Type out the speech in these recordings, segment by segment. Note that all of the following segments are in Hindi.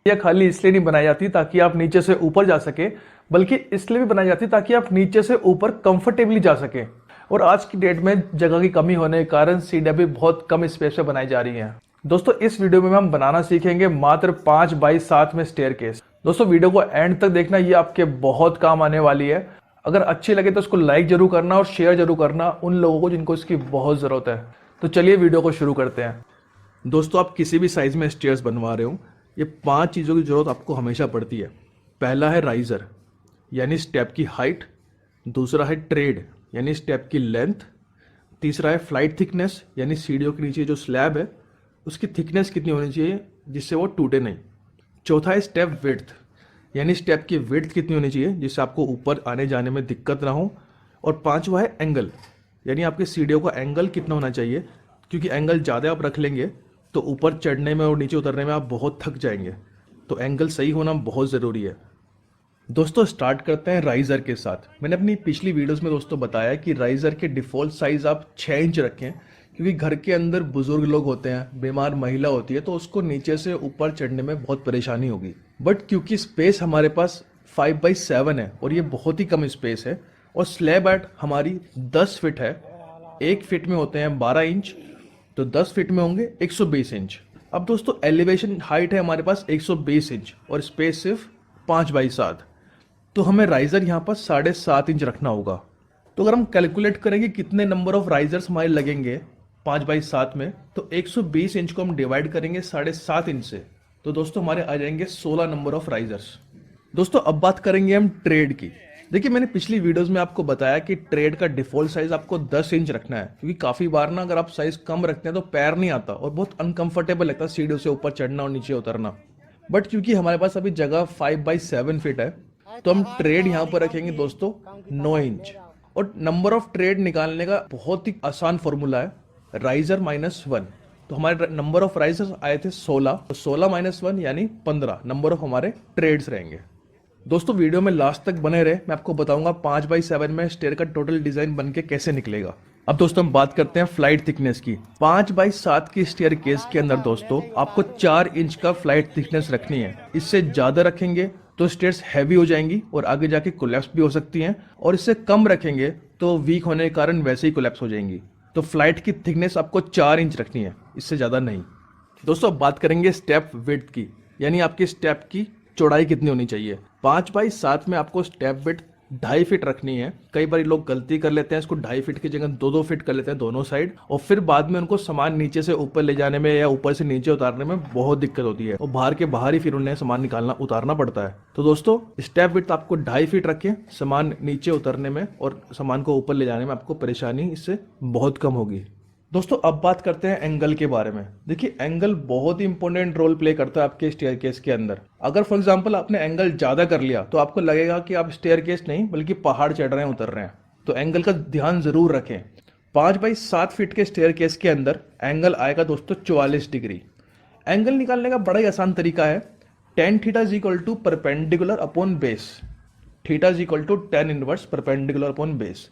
यह खाली इसलिए नहीं बनाई जाती ताकि आप नीचे से ऊपर जा सके, बल्कि इसलिए भी बनाई जाती ताकि आप नीचे से ऊपर कंफर्टेबली जा सके। और आज की डेट में जगह की कमी होने के कारण सीढ़ियां भी बहुत कम स्पेस पे बनाई जा रही हैं। दोस्तों इस वीडियो में हम बनाना सीखेंगे मात्र 5x7 में स्टेयरकेस। दोस्तों वीडियो को एंड तक देखना, ये आपके बहुत काम आने वाली है। अगर अच्छी लगे तो इसको लाइक जरूर करना और शेयर जरूर करना उन लोगों को जिनको इसकी बहुत ज़रूरत है। तो चलिए वीडियो को शुरू करते हैं। दोस्तों आप किसी भी साइज़ में स्टेयर्स बनवा रहे हो, ये 5 चीज़ों की ज़रूरत आपको हमेशा पड़ती है। पहला है राइज़र यानी स्टेप की हाइट, दूसरा है ट्रेड यानी स्टेप की लेंथ, तीसरा है फ्लाइट थिकनेस यानी सीढ़ियों के नीचे जो स्लैब है उसकी थिकनेस कितनी होनी चाहिए जिससे वो टूटे नहीं, चौथा है स्टेप विड्थ यानी स्टेप की विड्थ कितनी होनी चाहिए जिससे आपको ऊपर आने जाने में दिक्कत ना हो, और पांचवा है एंगल यानी आपके सीढ़ियों का एंगल कितना होना चाहिए, क्योंकि एंगल ज़्यादा आप रख लेंगे तो ऊपर चढ़ने में और नीचे उतरने में आप बहुत थक जाएंगे। तो एंगल सही होना बहुत ज़रूरी है। दोस्तों स्टार्ट करते हैं राइज़र के साथ। मैंने अपनी पिछली वीडियोस में दोस्तों बताया कि राइज़र के डिफ़ॉल्ट साइज़ आप 6 इंच रखें, क्योंकि घर के अंदर बुजुर्ग लोग होते हैं, बीमार महिला होती है, तो उसको नीचे से ऊपर चढ़ने में बहुत परेशानी होगी। बट क्योंकि स्पेस हमारे पास 5x7 है और ये बहुत ही कम स्पेस है, और स्लैब हाइट हमारी 10 फीट है, 1 फीट में होते हैं 12 इंच, तो 10 फीट में होंगे 120 इंच। अब दोस्तों एलिवेशन हाइट है हमारे पास 120 इंच और स्पेस सिर्फ 5x7, तो हमें राइज़र यहाँ पर 7.5 इंच रखना होगा। तो अगर हम कैलकुलेट करेंगे कितने नंबर ऑफ राइजर्स हमारे लगेंगे 5x7 में, तो 120 इंच को हम डिवाइड करेंगे 7.5 इंच से, तो दोस्तों हमारे आ जाएंगे 16 नंबर ऑफ राइजर्स। दोस्तों अब बात करेंगे हम ट्रेड की। देखिए मैंने पिछली वीडियोस में आपको बताया कि ट्रेड का डिफॉल्ट साइज आपको 10 इंच रखना है, क्योंकि काफ़ी बार ना अगर आप साइज कम रखते हैं तो पैर नहीं आता और बहुत अनकंफर्टेबल लगता है सीढ़ियों से ऊपर चढ़ना और नीचे उतरना। बट क्योंकि हमारे पास अभी जगह 5x7 फीट है, तो हम ट्रेड यहाँ पर रखेंगे दोस्तों 9 इंच। और नंबर ऑफ ट्रेड निकालने का बहुत ही आसान फॉर्मूला है, राइजर -1। तो हमारे नंबर ऑफ राइजर्स आए थे 16, तो 16 - 1 यानी 15 नंबर ऑफ हमारे ट्रेड्स रहेंगे। दोस्तों वीडियो में लास्ट तक बने रहे, मैं आपको बताऊंगा 5x7 में स्टेयर का टोटल डिजाइन बन के कैसे निकलेगा। अब दोस्तों हम बात करते हैं फ्लाइट थिकनेस की। 5x7 की स्टेयर केस के अंदर दोस्तों आपको 4 इंच का फ्लाइट थिकनेस रखनी है। इससे ज्यादा रखेंगे तो स्टेयर्स हैवी हो जाएंगी और आगे जाके कोलैप्स भी हो सकती हैं, और इससे कम रखेंगे तो वीक होने के कारण वैसे ही कोलैप्स हो जाएंगी। तो फ्लाइट की थिकनेस आपको 4 इंच रखनी है, इससे ज़्यादा नहीं। दोस्तों अब बात करेंगे स्टेप विड्थ की, यानी आपकी स्टेप की चौड़ाई कितनी होनी चाहिए। 5x7 में आपको स्टेप विड्थ 2.5 फीट रखनी है। कई बार लोग गलती कर लेते हैं, इसको 2.5 फीट की जगह 2-2 फीट कर लेते हैं दोनों साइड, और फिर बाद में उनको सामान नीचे से ऊपर ले जाने में या ऊपर से नीचे उतारने में बहुत दिक्कत होती है, और बाहर के बाहर ही फिर उन्हें सामान निकालना उतारना पड़ता है। तो दोस्तों स्टेप विड्थ आपको 2.5 फीट रखें, सामान नीचे उतरने में और सामान को ऊपर ले जाने में आपको परेशानी इससे बहुत कम होगी। दोस्तों अब बात करते हैं एंगल के बारे में। देखिए एंगल बहुत ही इंपॉर्टेंट रोल प्ले करता है आपके स्टेयरकेस के अंदर। अगर फॉर एग्जांपल आपने एंगल ज़्यादा कर लिया तो आपको लगेगा कि आप स्टेयरकेस नहीं बल्कि पहाड़ चढ़ रहे हैं, उतर रहे हैं। तो एंगल का ध्यान जरूर रखें। 5x7 फीट के स्टेयरकेस के अंदर एंगल आएगा दोस्तों 44 डिग्री। एंगल निकालने का बड़ा ही आसान तरीका है, tan theta is equal to perpendicular upon base. Theta is equal to tan inverse perpendicular upon base.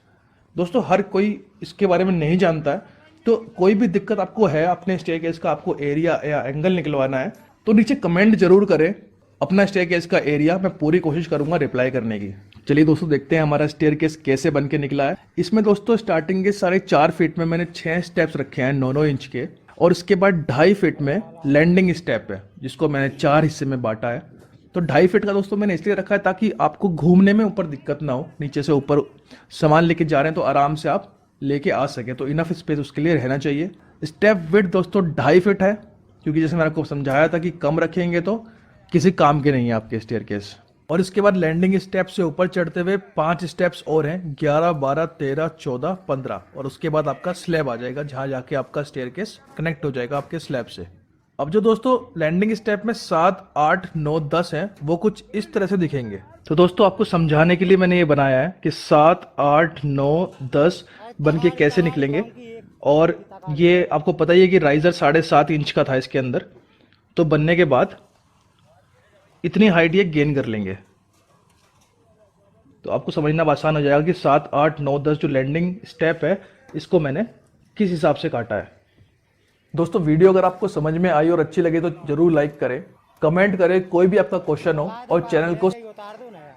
दोस्तों हर कोई इसके बारे में नहीं जानता है, तो कोई भी दिक्कत आपको है अपने स्टेयरकेस का, आपको एरिया या एंगल निकलवाना है, तो नीचे कमेंट जरूर करें अपना स्टेयरकेस का एरिया, मैं पूरी कोशिश करूंगा रिप्लाई करने की। चलिए दोस्तों देखते हैं हमारा स्टेयरकेस कैसे बन के निकला है। इसमें दोस्तों स्टार्टिंग के 4.5 फीट में मैंने 6 स्टेप्स रखे हैं 9-9 इंच के, और इसके बाद 2.5 फीट में लैंडिंग स्टेप है जिसको मैंने 4 हिस्से में बांटा है। तो 2.5 फीट का दोस्तों मैंने इसलिए रखा है ताकि आपको घूमने में ऊपर दिक्कत ना हो, नीचे से ऊपर सामान लेके जा रहे हैं तो आराम से आप लेके आ सके, तो इनफ स्पेस उसके लिए रहना चाहिए। स्टेप विड्थ दोस्तों 2.5 फीट है, क्योंकि जैसे मैंने आपको समझाया था कि कम रखेंगे तो किसी काम के नहीं है आपके स्टेयरकेस। और इसके बाद लैंडिंग स्टेप से ऊपर चढ़ते हुए 5 स्टेप्स और हैं, 11, 12, 13, 14, 15, और उसके बाद आपका स्लैब आ जाएगा जहाँ जाके आपका स्टेयरकेस कनेक्ट हो जाएगा आपके स्लैब से। अब जो दोस्तों लैंडिंग स्टेप में 7, 8, 9, 10 हैं वो कुछ इस तरह से दिखेंगे। तो दोस्तों आपको समझाने के लिए मैंने ये बनाया है कि 7, 8, 9, 10 बन के कैसे निकलेंगे। और ये आपको पता ही है कि राइजर 7.5 इंच का था इसके अंदर, तो बनने के बाद इतनी हाइट ये गेन कर लेंगे। तो आपको समझना आसान हो जाएगा कि 7, 8, 9, 10 जो लैंडिंग स्टेप है इसको मैंने किस हिसाब से काटा है। दोस्तों वीडियो अगर आपको समझ में आई और अच्छी लगे तो जरूर लाइक करें, कमेंट करें कोई भी आपका क्वेश्चन हो और चैनल को उतार दो ना यार।